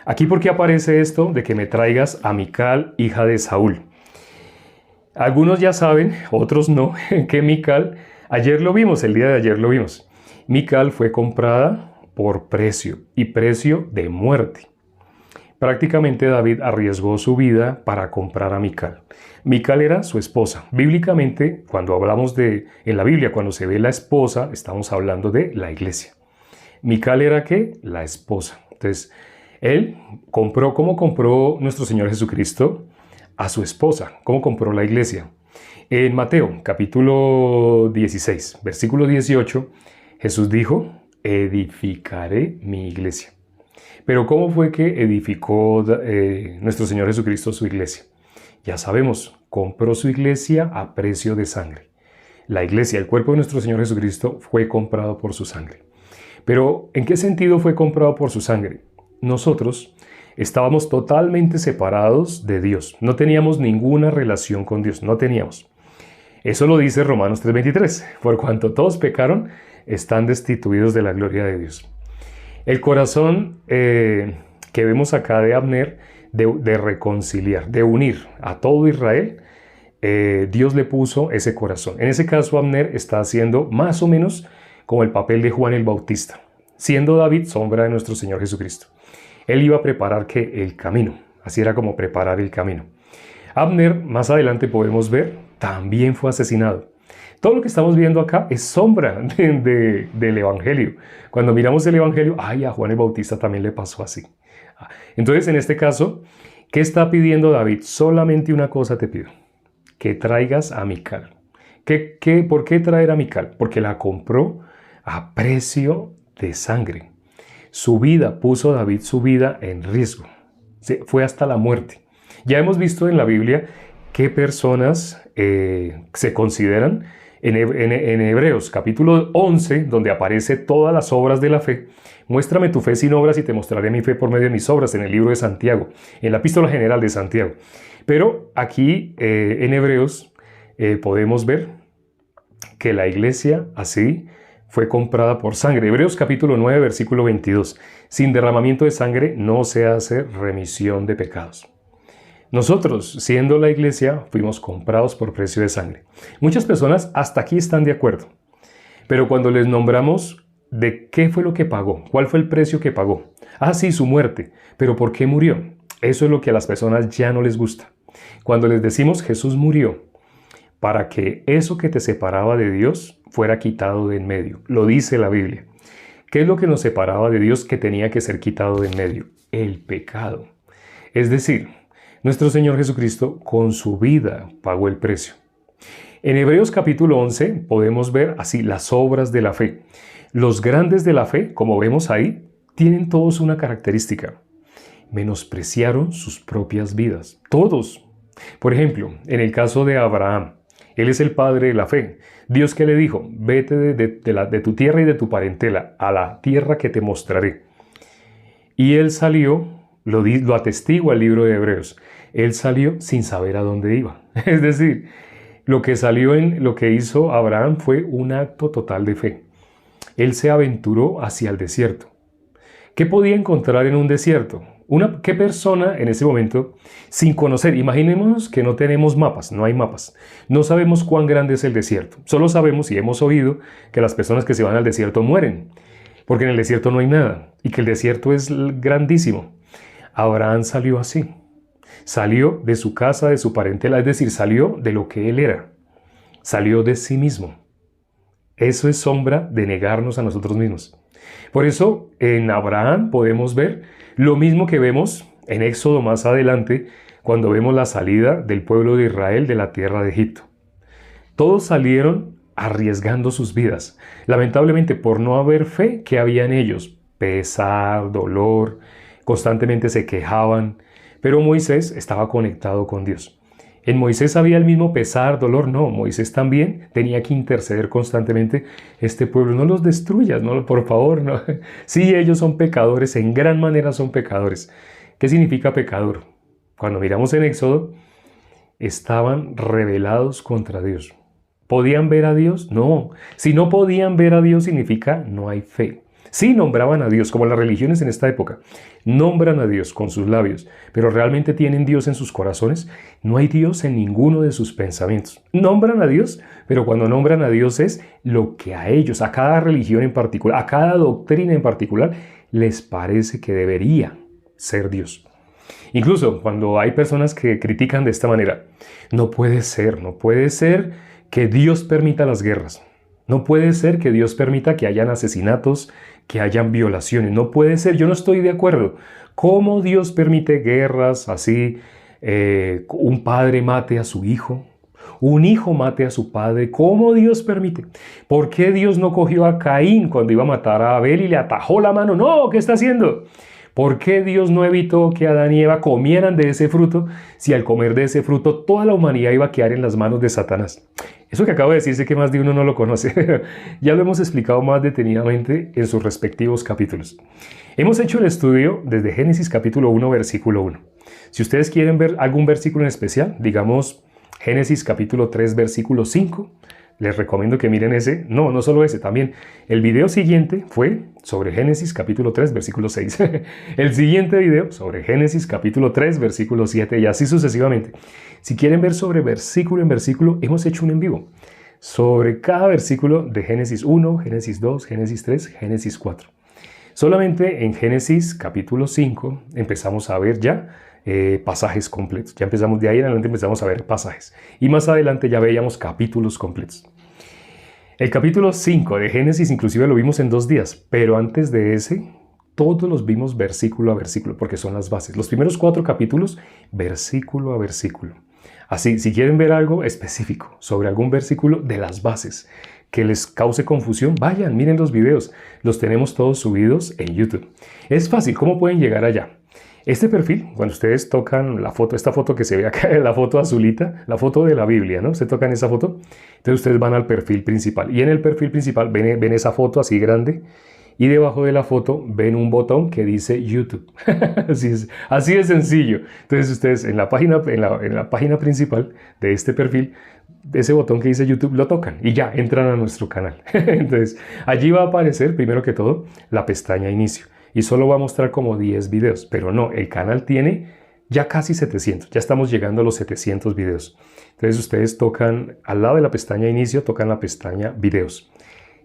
Aquí, ¿por qué aparece esto de que me traigas a Mical, hija de Saúl? Algunos ya saben, otros no, que Mical, ayer lo vimos, el día de ayer lo vimos. Mical fue comprada por precio, y precio de muerte. Prácticamente David arriesgó su vida para comprar a Mical. Mical era su esposa. Bíblicamente, cuando hablamos en la Biblia, cuando se ve la esposa, estamos hablando de la iglesia. Mical era ¿qué? La esposa. Entonces, él compró, ¿cómo compró nuestro Señor Jesucristo a su esposa? ¿Cómo compró la iglesia? En Mateo, capítulo 16, versículo 18, Jesús dijo, edificaré mi iglesia. Pero ¿cómo fue que edificó nuestro Señor Jesucristo su iglesia? Ya sabemos, compró su iglesia a precio de sangre. La iglesia, el cuerpo de nuestro Señor Jesucristo, fue comprado por su sangre. Pero, ¿en qué sentido fue comprado por su sangre? Nosotros estábamos totalmente separados de Dios. No teníamos ninguna relación con Dios, no teníamos. Eso lo dice Romanos 3:23. Por cuanto todos pecaron, están destituidos de la gloria de Dios. El corazón que vemos acá de Abner, de reconciliar, de unir a todo Israel, Dios le puso ese corazón. En ese caso, Abner está haciendo más o menos como el papel de Juan el Bautista, siendo David sombra de nuestro Señor Jesucristo. Él iba a preparar el camino, así era como preparar el camino. Abner, más adelante podemos ver, también fue asesinado. Todo lo que estamos viendo acá es sombra del Evangelio. Cuando miramos el Evangelio, a Juan el Bautista también le pasó así. Entonces, en este caso, ¿qué está pidiendo David? Solamente una cosa te pido, que traigas a Mical. ¿Por qué traer a Mical? Porque la compró a precio de sangre. Su vida, puso David su vida en riesgo. Fue hasta la muerte. Ya hemos visto en la Biblia qué personas se consideran en Hebreos capítulo 11, donde aparece todas las obras de la fe. Muéstrame tu fe sin obras y te mostraré mi fe por medio de mis obras, en el libro de Santiago, en la epístola general de Santiago. Pero aquí en Hebreos podemos ver que la iglesia así fue comprada por sangre. Hebreos capítulo 9, versículo 22. Sin derramamiento de sangre no se hace remisión de pecados. Nosotros, siendo la iglesia, fuimos comprados por precio de sangre. Muchas personas hasta aquí están de acuerdo. Pero cuando les nombramos de qué fue lo que pagó, cuál fue el precio que pagó. Sí, su muerte. Pero ¿por qué murió? Eso es lo que a las personas ya no les gusta. Cuando les decimos Jesús murió para que eso que te separaba de Dios fuera quitado de en medio. Lo dice la Biblia. ¿Qué es lo que nos separaba de Dios que tenía que ser quitado de en medio? El pecado. Es decir, nuestro Señor Jesucristo con su vida pagó el precio. En Hebreos capítulo 11 podemos ver así las obras de la fe. Los grandes de la fe, como vemos ahí, tienen todos una característica. Menospreciaron sus propias vidas. Todos. Por ejemplo, en el caso de Abraham, él es el padre de la fe. Dios, ¿qué le dijo? Vete de tu tierra y de tu parentela a la tierra que te mostraré. Y él salió, lo atestigua el libro de Hebreos, él salió sin saber a dónde iba. Es decir, lo que hizo Abraham fue un acto total de fe. Él se aventuró hacia el desierto. ¿Qué podía encontrar en un desierto? ¿Qué persona en ese momento, sin conocer? Imaginémonos que no tenemos mapas, no hay mapas. No sabemos cuán grande es el desierto. Solo sabemos y hemos oído que las personas que se van al desierto mueren, porque en el desierto no hay nada y que el desierto es grandísimo. Abraham salió así. Salió de su casa, de su parentela, es decir, salió de lo que él era. Salió de sí mismo. Eso es sombra de negarnos a nosotros mismos. Por eso en Abraham podemos ver lo mismo que vemos en Éxodo más adelante, cuando vemos la salida del pueblo de Israel de la tierra de Egipto. Todos salieron arriesgando sus vidas. Lamentablemente, por no haber fe, ¿qué había en ellos? Pesar, dolor, constantemente se quejaban. Pero Moisés estaba conectado con Dios. ¿En Moisés había el mismo pesar, dolor? No, Moisés también tenía que interceder constantemente. Este pueblo, no los destruyas, no, por favor. No. Sí, ellos son pecadores, en gran manera son pecadores. ¿Qué significa pecador? Cuando miramos en Éxodo, estaban rebelados contra Dios. ¿Podían ver a Dios? No. Si no podían ver a Dios, significa no hay fe. Sí, nombraban a Dios, como las religiones en esta época. Nombran a Dios con sus labios, pero ¿realmente tienen Dios en sus corazones? No hay Dios en ninguno de sus pensamientos. Nombran a Dios, pero cuando nombran a Dios es lo que a ellos, a cada religión en particular, a cada doctrina en particular, les parece que debería ser Dios. Incluso cuando hay personas que critican de esta manera, no puede ser que Dios permita las guerras. No puede ser que Dios permita que hayan asesinatos, que hayan violaciones. No puede ser, yo no estoy de acuerdo. ¿Cómo Dios permite guerras así? Un padre mate a su hijo, un hijo mate a su padre. ¿Cómo Dios permite? ¿Por qué Dios no cogió a Caín cuando iba a matar a Abel y le atajó la mano? No, ¿qué está haciendo? ¿Por qué Dios no evitó que Adán y Eva comieran de ese fruto si al comer de ese fruto toda la humanidad iba a quedar en las manos de Satanás? Eso que acabo de decir sé que más de uno no lo conoce. Ya lo hemos explicado más detenidamente en sus respectivos capítulos. Hemos hecho el estudio desde Génesis capítulo 1, versículo 1. Si ustedes quieren ver algún versículo en especial, digamos Génesis capítulo 3, versículo 5, les recomiendo que miren ese, no solo ese, también el video siguiente fue sobre Génesis capítulo 3, versículo 6. El siguiente video sobre Génesis capítulo 3, versículo 7 y así sucesivamente. Si quieren ver sobre versículo en versículo, hemos hecho un en vivo sobre cada versículo de Génesis 1, Génesis 2, Génesis 3, Génesis 4. Solamente en Génesis capítulo 5 empezamos a ver ya pasajes completos. Ya empezamos de ahí en adelante, empezamos a ver pasajes. Y más adelante ya veíamos capítulos completos. El capítulo 5 de Génesis inclusive lo vimos en 2 días, pero antes de ese, todos los vimos versículo a versículo, porque son las bases. Los primeros 4 capítulos, versículo a versículo. Así, si quieren ver algo específico sobre algún versículo de las bases que les cause confusión, vayan, miren los videos. Los tenemos todos subidos en YouTube. Es fácil, ¿cómo pueden llegar allá? Este perfil, cuando ustedes tocan la foto, esta foto que se ve acá, la foto azulita, la foto de la Biblia, ¿no? Ustedes tocan esa foto, entonces ustedes van al perfil principal. Y en el perfil principal ven esa foto así grande y debajo de la foto ven un botón que dice YouTube. Así de sencillo. Entonces ustedes en la página principal de este perfil, ese botón que dice YouTube lo tocan y ya entran a nuestro canal. Entonces allí va a aparecer primero que todo la pestaña Inicio. Y solo va a mostrar como 10 videos, pero no, el canal tiene ya casi 700, ya estamos llegando a los 700 videos. Entonces ustedes tocan al lado de la pestaña Inicio, tocan la pestaña Videos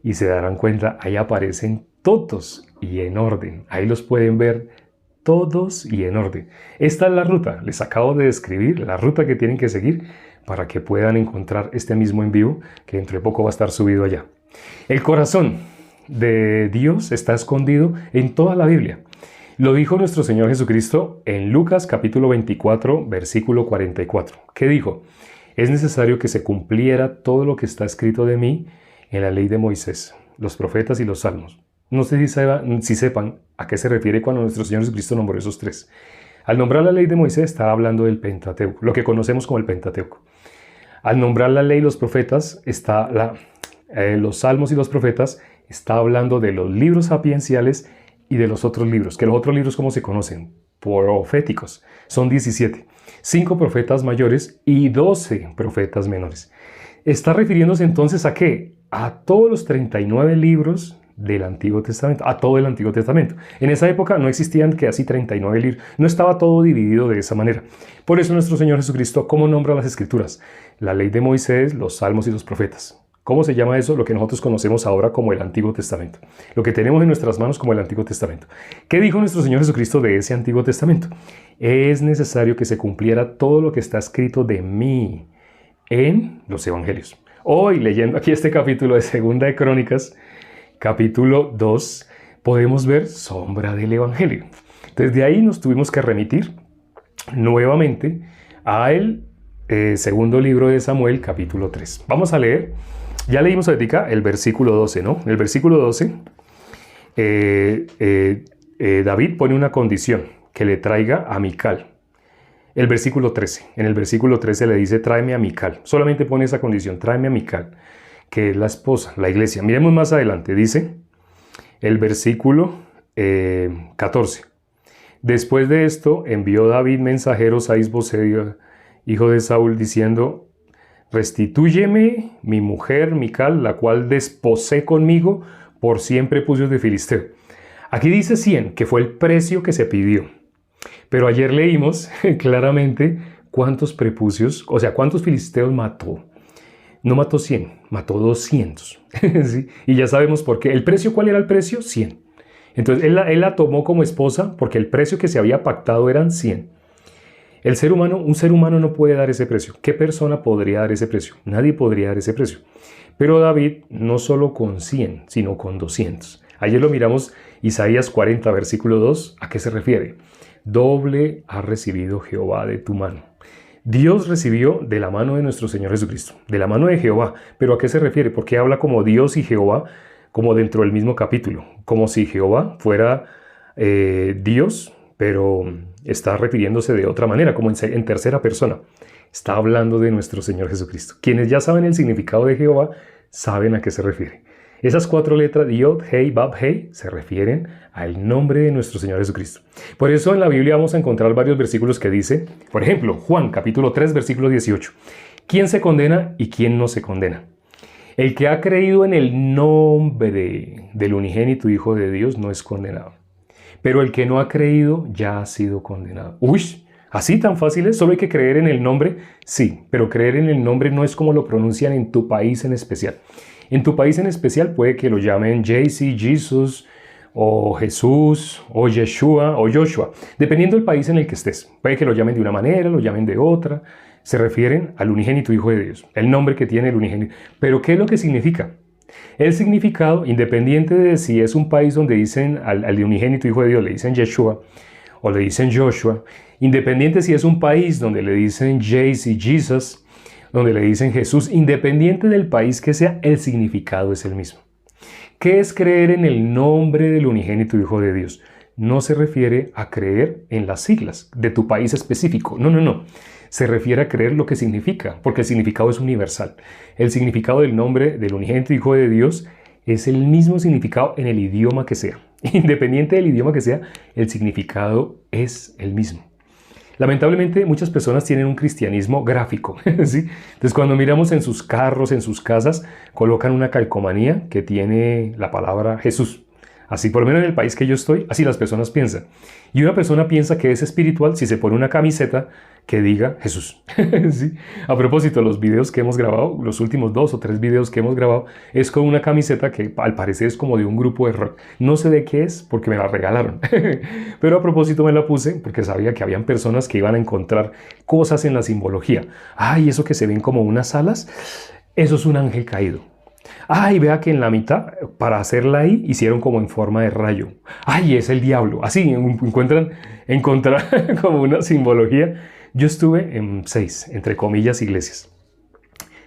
y se darán cuenta, ahí aparecen todos y en orden, ahí los pueden ver todos y en orden. Esta es la ruta, les acabo de describir la ruta que tienen que seguir para que puedan encontrar este mismo en vivo que dentro de poco va a estar subido allá. El corazón de Dios está escondido en toda la Biblia. Lo dijo nuestro Señor Jesucristo en Lucas capítulo 24, versículo 44. ¿Qué dijo? Es necesario que se cumpliera todo lo que está escrito de mí en la ley de Moisés, los profetas y los salmos. No sé si sepan a qué se refiere cuando nuestro Señor Jesucristo nombró esos 3. Al nombrar la ley de Moisés estaba hablando del Pentateuco, lo que conocemos como el Pentateuco. Al nombrar la ley y los profetas, los salmos y los profetas, está hablando de los libros sapienciales y de los otros libros. Que los otros libros, ¿cómo se conocen? Proféticos. Son 17. 5 profetas mayores y 12 profetas menores. ¿Está refiriéndose entonces a qué? A todos los 39 libros del Antiguo Testamento, a todo el Antiguo Testamento. En esa época no existían que así 39 libros, no estaba todo dividido de esa manera. Por eso nuestro Señor Jesucristo, ¿cómo nombra las Escrituras? La ley de Moisés, los salmos y los profetas. ¿Cómo se llama eso? Lo que nosotros conocemos ahora como el Antiguo Testamento. Lo que tenemos en nuestras manos como el Antiguo Testamento. ¿Qué dijo nuestro Señor Jesucristo de ese Antiguo Testamento? Es necesario que se cumpliera todo lo que está escrito de mí en los Evangelios. Hoy, leyendo aquí este capítulo de Segunda de Crónicas, capítulo 2, podemos ver sombra del Evangelio. Desde ahí nos tuvimos que remitir nuevamente al segundo libro de Samuel, capítulo 3. Vamos a leer. Ya leímos ahorita el versículo 12, ¿no? En el versículo 12, David pone una condición, que le traiga a Mical. El versículo 13, en el versículo 13 le dice, tráeme a Mical. Solamente pone esa condición, tráeme a Mical, que es la esposa, la iglesia. Miremos más adelante, dice el versículo 14. Después de esto, envió David mensajeros a Isboset, hijo de Saúl, diciendo, restitúyeme mi mujer Mical, la cual desposé conmigo por 100 prepucios de filisteo. Aquí dice 100, que fue el precio que se pidió. Pero ayer leímos claramente cuántos prepucios, o sea, cuántos filisteos mató. No mató 100, mató 200. ¿Sí? Y ya sabemos por qué. ¿El precio cuál era el precio? 100. Entonces él la tomó como esposa porque el precio que se había pactado eran 100. Un ser humano no puede dar ese precio. ¿Qué persona podría dar ese precio? Nadie podría dar ese precio. Pero David no solo con 100, sino con 200. Ayer lo miramos, Isaías 40, versículo 2. ¿A qué se refiere? Doble ha recibido Jehová de tu mano. Dios recibió de la mano de nuestro Señor Jesucristo, de la mano de Jehová. ¿Pero a qué se refiere? Porque habla como Dios y Jehová, como dentro del mismo capítulo. Como si Jehová fuera Dios, pero está refiriéndose de otra manera, como en tercera persona. Está hablando de nuestro Señor Jesucristo. Quienes ya saben el significado de Jehová, saben a qué se refiere. Esas 4 letras, Yod, Hei, Bab, Hei, se refieren al nombre de nuestro Señor Jesucristo. Por eso en la Biblia vamos a encontrar varios versículos que dice, por ejemplo, Juan capítulo 3, versículo 18. ¿Quién se condena y quién no se condena? El que ha creído en el nombre del unigénito Hijo de Dios no es condenado. Pero el que no ha creído ya ha sido condenado. Uy, ¿así tan fácil es? ¿Solo hay que creer en el nombre? Sí, pero creer en el nombre no es como lo pronuncian en tu país en especial. En tu país en especial puede que lo llamen JC, Jesus, o Jesús, o Yeshua, o Joshua, dependiendo del país en el que estés. Puede que lo llamen de una manera, lo llamen de otra. Se refieren al unigénito Hijo de Dios, el nombre que tiene el unigénito. Pero ¿qué es lo que significa? El significado, independiente de si es un país donde dicen al unigénito Hijo de Dios, le dicen Yeshua, o le dicen Joshua, independiente si es un país donde le dicen JC, Jesus, donde le dicen Jesús, independiente del país que sea, el significado es el mismo. ¿Qué es creer en el nombre del unigénito Hijo de Dios? No se refiere a creer en las siglas de tu país específico. No. Se refiere a creer lo que significa, porque el significado es universal. El significado del nombre del unigénito Hijo de Dios es el mismo significado en el idioma que sea. Independiente del idioma que sea, el significado es el mismo. Lamentablemente, muchas personas tienen un cristianismo gráfico, ¿sí? Entonces, cuando miramos en sus carros, en sus casas, colocan una calcomanía que tiene la palabra Jesús. Así, por lo menos en el país que yo estoy, así las personas piensan. Y una persona piensa que es espiritual si se pone una camiseta que diga Jesús. ¿Sí? A propósito, los videos que hemos grabado, los últimos 2 o 3 videos que hemos grabado, es con una camiseta que al parecer es como de un grupo de rock. No sé de qué es porque me la regalaron. Pero a propósito me la puse porque sabía que habían personas que iban a encontrar cosas en la simbología. Ay, eso que se ven como unas alas, eso es un ángel caído. Ay, vea que en la mitad, para hacerla ahí, hicieron como en forma de rayo. Ay, es el diablo. Así encontrar como una simbología. Yo estuve en 6, entre comillas, iglesias.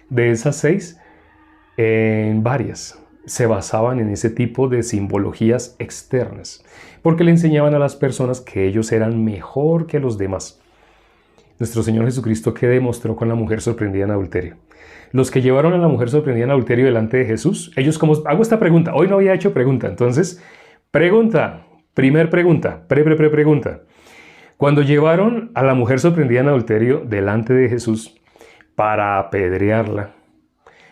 De esas 6, en varias se basaban en ese tipo de simbologías externas, porque le enseñaban a las personas que ellos eran mejor que los demás. Nuestro Señor Jesucristo, ¿qué demostró con la mujer sorprendida en adulterio? Los que llevaron a la mujer sorprendida en adulterio delante de Jesús, ellos como... Hago esta pregunta, hoy no había hecho pregunta, entonces, primer pregunta, pregunta. Cuando llevaron a la mujer sorprendida en adulterio delante de Jesús para apedrearla,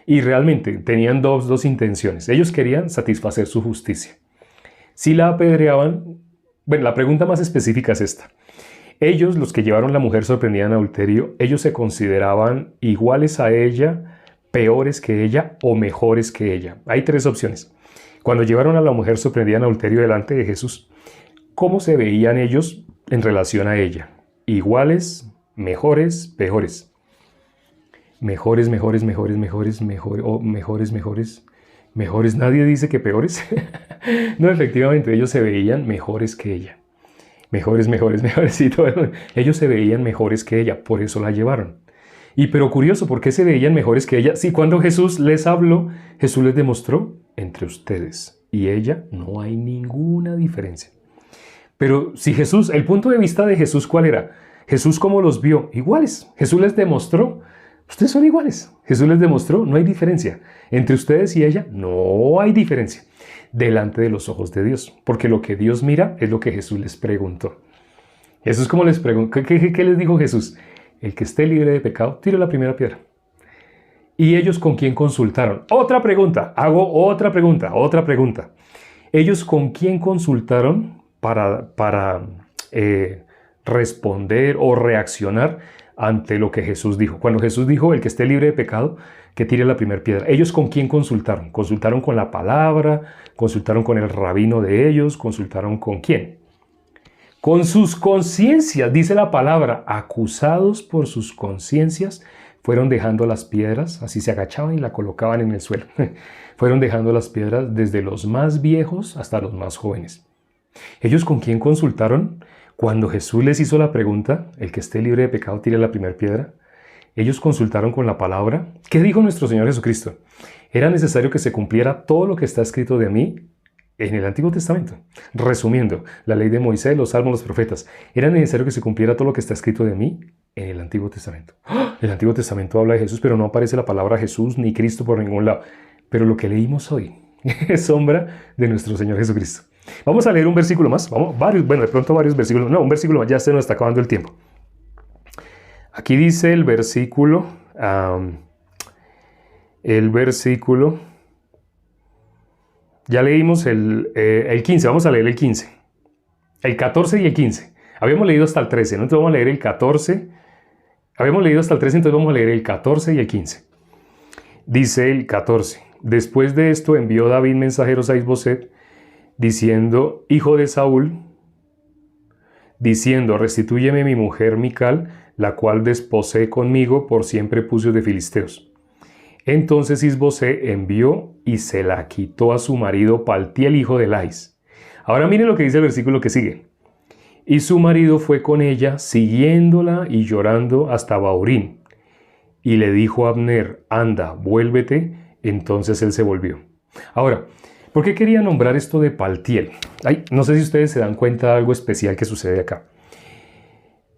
y realmente tenían dos intenciones. Ellos querían satisfacer su justicia. Si la apedreaban, bueno, la pregunta más específica es esta. Ellos, los que llevaron a la mujer sorprendida en adulterio, ellos se consideraban iguales a ella, peores que ella o mejores que ella. Hay 3 opciones. Cuando llevaron a la mujer sorprendida en adulterio delante de Jesús, ¿cómo se veían ellos en relación a ella? Iguales, mejores, peores. Mejores. Nadie dice que peores. No, efectivamente, ellos se veían mejores que ella. Mejores. Y todo. Ellos se veían mejores que ella, por eso la llevaron. Y pero curioso, ¿por qué se veían mejores que ella? Si cuando Jesús les habló, Jesús les demostró, entre ustedes y ella no hay ninguna diferencia. Pero si Jesús, el punto de vista de Jesús, ¿cuál era? Jesús, ¿cómo los vio? Iguales. Jesús les demostró, ustedes son iguales. Jesús les demostró, no hay diferencia. Entre ustedes y ella no hay diferencia delante de los ojos de Dios. Porque lo que Dios mira es lo que Jesús les preguntó. Jesús, ¿cómo les preguntó? ¿Qué les dijo Jesús? El que esté libre de pecado, tire la primera piedra. ¿Y ellos con quién consultaron? Otra pregunta. ¿Ellos con quién consultaron para responder o reaccionar ante lo que Jesús dijo? Cuando Jesús dijo, el que esté libre de pecado, que tire la primera piedra. ¿Ellos con quién consultaron? ¿Consultaron con la palabra? ¿Consultaron con el rabino de ellos? ¿Consultaron con quién? Con sus conciencias, dice la palabra, acusados por sus conciencias, fueron dejando las piedras, así se agachaban y la colocaban en el suelo. Fueron dejando las piedras desde los más viejos hasta los más jóvenes. ¿Ellos con quién consultaron? Cuando Jesús les hizo la pregunta, el que esté libre de pecado tire la primera piedra, ellos consultaron con la palabra. ¿Qué dijo nuestro Señor Jesucristo? Era necesario que se cumpliera todo lo que está escrito de mí en el Antiguo Testamento. Resumiendo, la ley de Moisés, los salmos, los profetas. Era necesario que se cumpliera todo lo que está escrito de mí en el Antiguo Testamento. El Antiguo Testamento habla de Jesús, pero no aparece la palabra Jesús ni Cristo por ningún lado. Pero lo que leímos hoy es sombra de nuestro Señor Jesucristo. Vamos a leer un versículo más. De pronto varios versículos. No, un versículo más. Ya se nos está acabando el tiempo. Aquí dice el versículo, ya leímos el 15, vamos a leer el 15, el 14 y el 15. Habíamos leído hasta el 13, ¿no? Entonces vamos a leer el 14, habíamos leído hasta el 13, entonces vamos a leer el 14 y el 15. Dice el 14, después de esto envió David mensajeros a Isboset, diciendo, hijo de Saúl, diciendo, restitúyeme mi mujer Mical, la cual desposé conmigo por 100 prepucios de filisteos. Entonces Isboset envió y se la quitó a su marido Paltiel, hijo de Lais. Ahora miren lo que dice el versículo que sigue. Y su marido fue con ella, siguiéndola y llorando hasta Baurín. Y le dijo a Abner, anda, vuélvete. Entonces él se volvió. Ahora, ¿por qué quería nombrar esto de Paltiel? No sé si ustedes se dan cuenta de algo especial que sucede acá.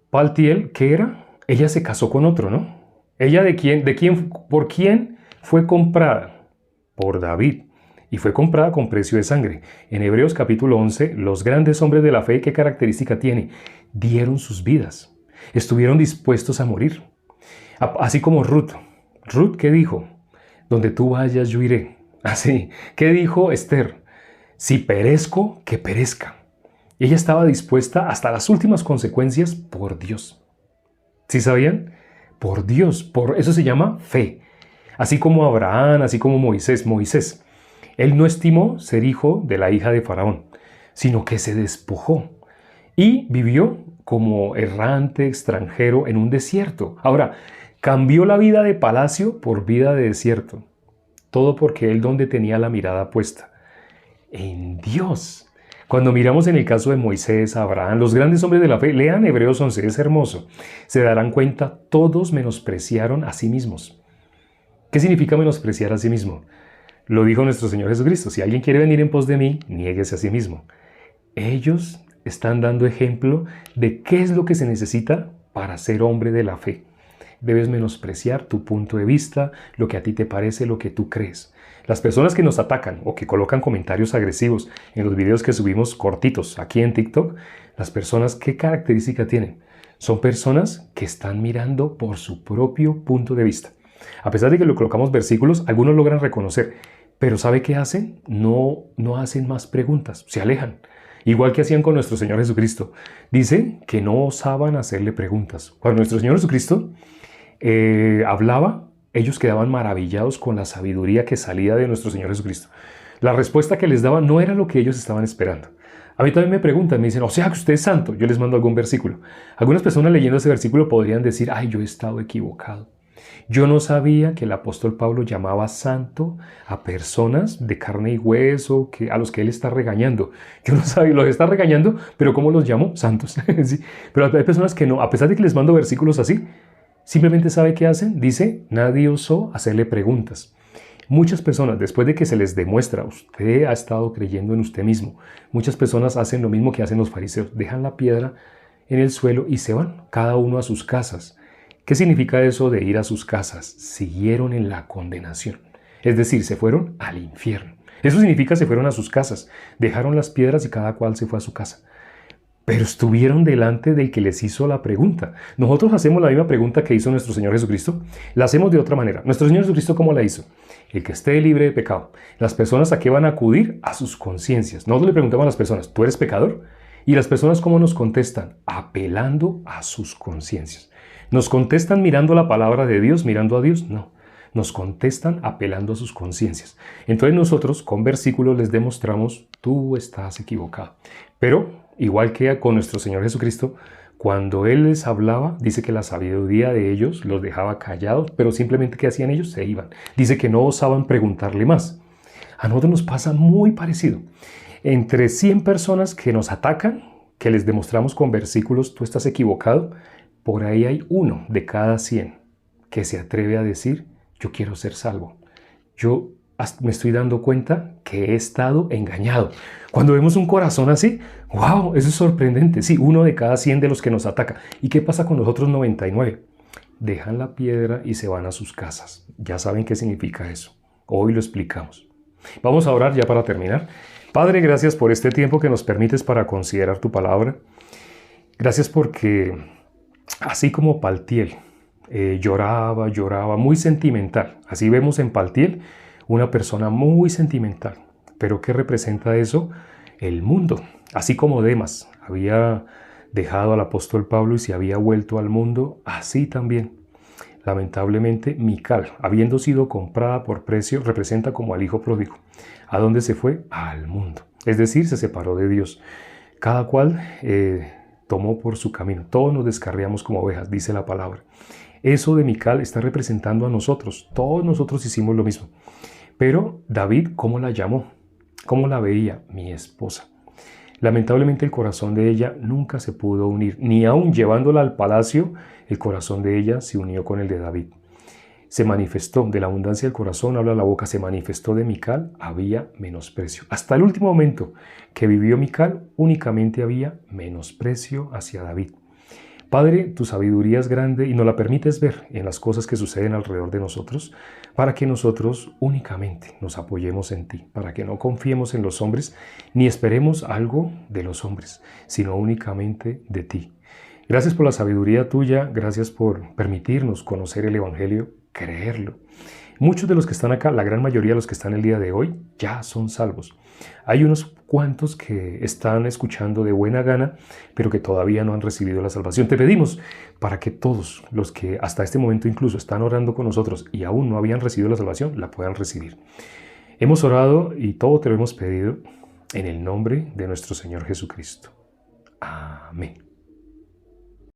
Paltiel, ¿qué era? Ella se casó con otro, ¿no? ¿Ella por quién fue comprada? Por David. Y fue comprada con precio de sangre. En Hebreos capítulo 11, los grandes hombres de la fe, ¿qué característica tiene? Dieron sus vidas. Estuvieron dispuestos a morir. Así como Ruth. ¿Ruth qué dijo? Donde tú vayas yo iré. Así. ¿Qué dijo Esther? Si perezco, que perezca. Ella estaba dispuesta hasta las últimas consecuencias por Dios. ¿Sí sabían? Por Dios. Eso se llama fe. Así como Abraham, así como Moisés. Él no estimó ser hijo de la hija de Faraón, sino que se despojó y vivió como errante extranjero en un desierto. Ahora, cambió la vida de palacio por vida de desierto. Todo porque él donde tenía la mirada puesta. En Dios. Cuando miramos en el caso de Moisés, Abraham, los grandes hombres de la fe, lean Hebreos 11, es hermoso. Se darán cuenta, todos menospreciaron a sí mismos. ¿Qué significa menospreciar a sí mismo? Lo dijo nuestro Señor Jesucristo, si alguien quiere venir en pos de mí, niéguese a sí mismo. Ellos están dando ejemplo de qué es lo que se necesita para ser hombre de la fe. Debes menospreciar tu punto de vista, lo que a ti te parece, lo que tú crees. Las personas que nos atacan o que colocan comentarios agresivos en los videos que subimos cortitos aquí en TikTok, las personas, ¿qué característica tienen? Son personas que están mirando por su propio punto de vista. A pesar de que le colocamos versículos, algunos logran reconocer, pero ¿sabe qué hacen? No hacen más preguntas, se alejan. Igual que hacían con nuestro Señor Jesucristo. Dice que no osaban hacerle preguntas. Cuando nuestro Señor Jesucristo hablaba, ellos quedaban maravillados con la sabiduría que salía de nuestro Señor Jesucristo. La respuesta que les daba no era lo que ellos estaban esperando. A mí también me preguntan, me dicen, o sea que usted es santo. Yo les mando algún versículo. Algunas personas leyendo ese versículo podrían decir, ay, yo he estado equivocado. Yo no sabía que el apóstol Pablo llamaba santo a personas de carne y hueso, a los que él está regañando. Yo no sabía, los está regañando, pero ¿cómo los llamo? Santos. Sí. Pero hay personas que no, a pesar de que les mando versículos así, simplemente ¿sabe qué hacen? Dice, nadie osó hacerle preguntas. Muchas personas, después de que se les demuestra, usted ha estado creyendo en usted mismo, muchas personas hacen lo mismo que hacen los fariseos, dejan la piedra en el suelo y se van, cada uno a sus casas. ¿Qué significa eso de ir a sus casas? Siguieron en la condenación, es decir, se fueron al infierno. Eso significa se fueron a sus casas, dejaron las piedras y cada cual se fue a su casa. Pero estuvieron delante del que les hizo la pregunta. Nosotros hacemos la misma pregunta que hizo nuestro Señor Jesucristo, la hacemos de otra manera. Nuestro Señor Jesucristo, ¿cómo la hizo? el que esté libre de pecado. ¿Las personas a qué van a acudir? A sus conciencias. Nosotros le preguntamos a las personas, ¿tú eres pecador? Y las personas, ¿cómo nos contestan? Apelando a sus conciencias. ¿Nos contestan mirando la palabra de Dios, mirando a Dios? No. Nos contestan apelando a sus conciencias. Entonces nosotros con versículos les demostramos, tú estás equivocado. Pero, igual que con nuestro Señor Jesucristo, cuando Él les hablaba, dice que la sabiduría de ellos los dejaba callados, pero simplemente ¿qué hacían ellos? Se iban. Dice que no osaban preguntarle más. A nosotros nos pasa muy parecido. Entre 100 personas que nos atacan, que les demostramos con versículos, tú estás equivocado, por ahí hay uno de cada 100 que se atreve a decir, yo quiero ser salvo. Yo me estoy dando cuenta que he estado engañado. Cuando vemos un corazón así, wow, eso es sorprendente. Sí, uno de cada 100 de los que nos ataca. ¿Y qué pasa con los otros 99? Dejan la piedra y se van a sus casas. Ya saben qué significa eso. Hoy lo explicamos. Vamos a orar ya para terminar. Padre, gracias por este tiempo que nos permites para considerar tu palabra. Gracias porque, así como Paltiel lloraba, muy sentimental. Así vemos en Paltiel una persona muy sentimental. ¿Pero qué representa eso? El mundo. Así como Demas había dejado al apóstol Pablo y se había vuelto al mundo, así también. Lamentablemente, Mical, habiendo sido comprada por precio, representa como al hijo pródigo. ¿A dónde se fue? Al mundo. Es decir, se separó de Dios. Cada cual tomó por su camino. Todos nos descarriamos como ovejas, dice la palabra. Eso de Mical está representando a nosotros. Todos nosotros hicimos lo mismo. Pero David, ¿cómo la llamó? ¿Cómo la veía? Mi esposa. Lamentablemente el corazón de ella nunca se pudo unir, ni aun llevándola al palacio, el corazón de ella se unió con el de David. Se manifestó, de la abundancia del corazón habla la boca, se manifestó de Mical, había menosprecio. Hasta el último momento que vivió Mical, únicamente había menosprecio hacia David. Padre, tu sabiduría es grande y nos la permites ver en las cosas que suceden alrededor de nosotros, para que nosotros únicamente nos apoyemos en ti, para que no confiemos en los hombres ni esperemos algo de los hombres, sino únicamente de ti. Gracias por la sabiduría tuya, gracias por permitirnos conocer el Evangelio, creerlo. Muchos de los que están acá, la gran mayoría de los que están el día de hoy, ya son salvos. Hay unos cuantos que están escuchando de buena gana, pero que todavía no han recibido la salvación. Te pedimos para que todos los que hasta este momento incluso están orando con nosotros y aún no habían recibido la salvación, la puedan recibir. Hemos orado y todo te lo hemos pedido en el nombre de nuestro Señor Jesucristo. Amén.